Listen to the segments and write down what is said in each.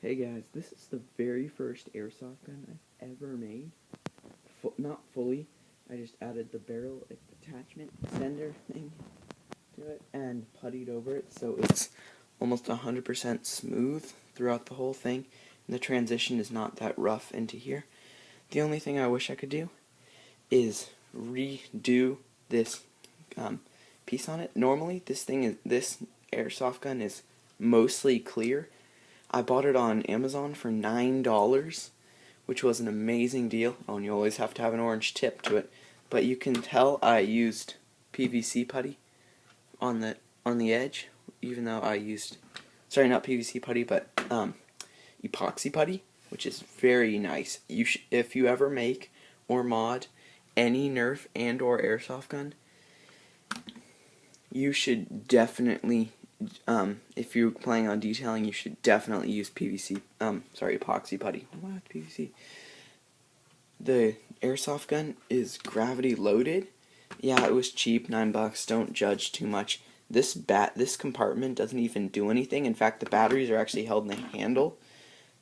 Hey guys, this is the very first airsoft gun I've ever made. Not fully, I just added the barrel attachment extender thing to it and puttied over it so it's almost 100% smooth throughout the whole thing, and the transition is not that rough into here. The only thing I wish I could do is redo this piece on it. Normally this airsoft gun is mostly clear. I bought it on Amazon for $9, which was an amazing deal. Oh, and you always have to have an orange tip to it. But you can tell I used PVC putty on the edge, even though I used, sorry, not PVC putty, but epoxy putty, which is very nice. If you ever make or mod any Nerf and or airsoft gun, you should definitely, if you're planning on detailing, you should definitely use epoxy putty. What? PVC. The airsoft gun is gravity loaded. Yeah, it was cheap, $9. Don't judge too much. This compartment doesn't even do anything. In fact, the batteries are actually held in the handle.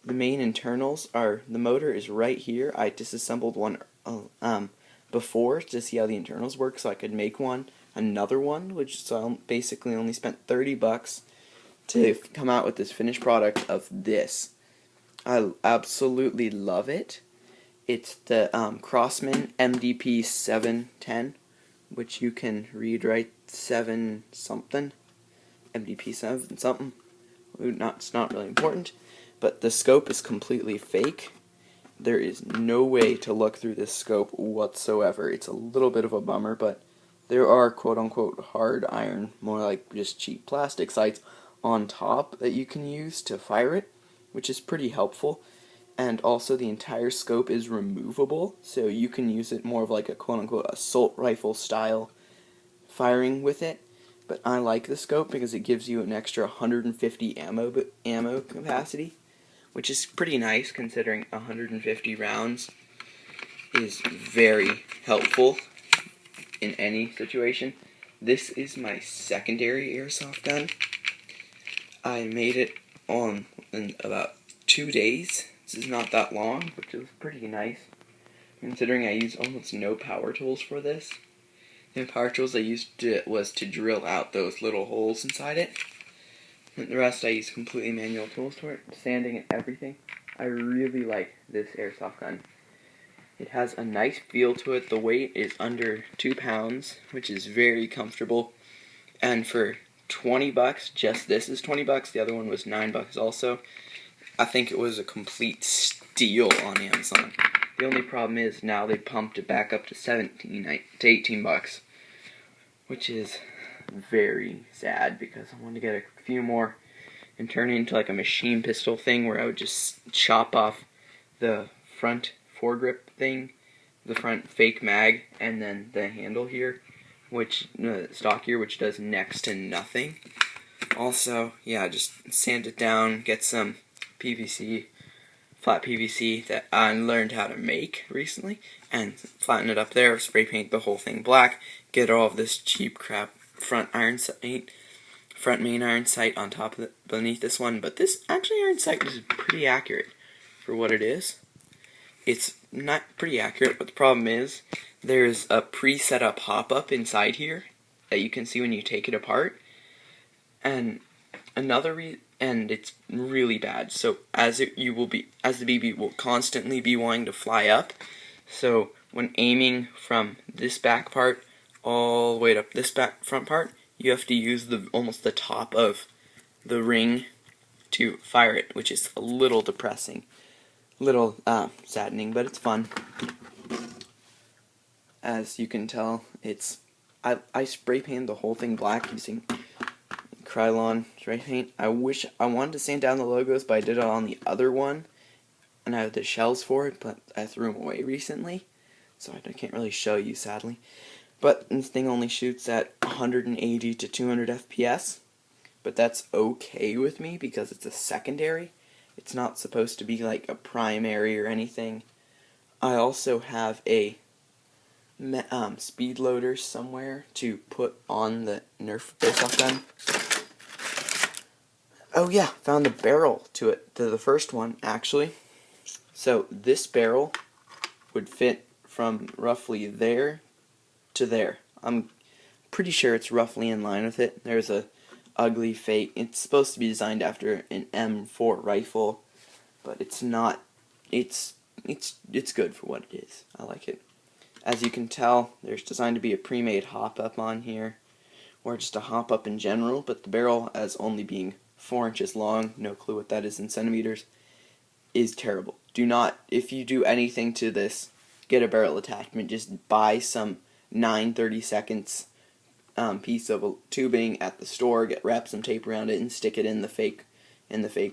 The main internals are, the motor is right here. I disassembled one before to see how the internals work so I could make another one, so I basically only spent $30 to come out with this finished product of this. I absolutely love it. It's the Crossman MDP 710, which you can read right 7 something, MDP 7 something. It's not really important, but the scope is completely fake. There is no way to look through this scope whatsoever. It's a little bit of a bummer, but there are quote-unquote hard iron, more like just cheap plastic sights on top that you can use to fire it, which is pretty helpful. And also the entire scope is removable, so you can use it more of like a quote-unquote assault rifle style firing with it. But I like the scope because it gives you an extra 150 ammo capacity, which is pretty nice considering 150 rounds is very helpful in any situation. This is my secondary airsoft gun. I made it in about 2 days. This is not that long, which is pretty nice considering I used almost no power tools for this. The power tools I used was to drill out those little holes inside it. And the rest I used completely manual tools for it, sanding and everything. I really like this airsoft gun. It has a nice feel to it. The weight is under 2 pounds, which is very comfortable. And for $20, just this is $20. The other one was $9 also. I think it was a complete steal on Amazon. The only problem is now they pumped it back up to $18, which is very sad because I wanted to get a few more and turn it into like a machine pistol thing where I would just chop off the front foregrip thing, the front fake mag, and then the handle here, which stock here, which does next to nothing. Also, yeah, just sand it down, get some PVC, flat PVC that I learned how to make recently, and flatten it up there, spray paint the whole thing black, get all of this cheap crap front main iron sight on top of beneath this one, but this actually iron sight is pretty accurate for what it is. It's not pretty accurate, but the problem is there's a pre-set up hop-up inside here that you can see when you take it apart, and and it's really bad. So as the BB will constantly be wanting to fly up, so when aiming from this back part all the way up this front part, you have to use almost the top of the ring to fire it, which is a little depressing, little saddening, but it's fun. As you can tell, I spray painted the whole thing black using Krylon spray paint. I wanted to sand down the logos, but I did it on the other one, and I had the shells for it, but I threw them away recently, so I can't really show you, sadly. But this thing only shoots at 180 to 200 FPS, but that's okay with me because it's a secondary. It's not supposed to be like a primary or anything. I also have a speed loader somewhere to put on the Nerf airsoft gun. Oh yeah, found the barrel to the first one, actually. So this barrel would fit from roughly there to there. I'm pretty sure it's roughly in line with it. There's a ugly fake. It's supposed to be designed after an M4 rifle, but it's not. It's good for what it is. I like it. As you can tell, there's designed to be a pre-made hop-up on here, or just a hop-up in general, but the barrel, as only being 4 inches long, no clue what that is in centimeters, is terrible. Do not, if you do anything to this, get a barrel attachment. Just buy some 9/32 piece of tubing at the store, wrap some tape around it, and stick it in the fake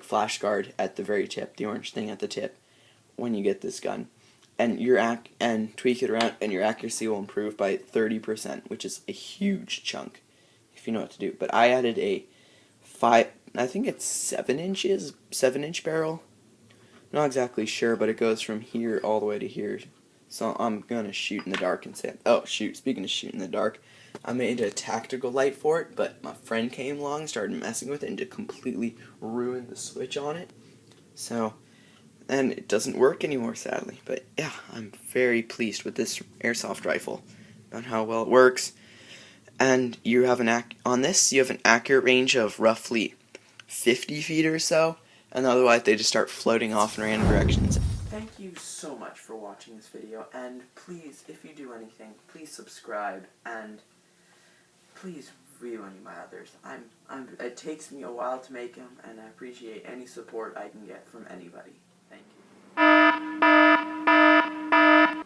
flash guard at the very tip, the orange thing at the tip, when you get this gun. And and tweak it around, and your accuracy will improve by 30%, which is a huge chunk if you know what to do. But I added a I think it's 7-inch barrel. Not exactly sure, but it goes from here all the way to here. So I'm gonna shoot in the dark and say, oh shoot, speaking of shooting in the dark, I made a tactical light for it, but my friend came along, started messing with it, and just completely ruined the switch on it. So, and it doesn't work anymore, sadly. But yeah, I'm very pleased with this airsoft rifle, on how well it works. And you have on this, you have an accurate range of roughly 50 feet or so, and otherwise they just start floating off in random directions. Thank you so much for watching this video, and please, if you do anything, please subscribe, and please view any of my others. It takes me a while to make them, and I appreciate any support I can get from anybody.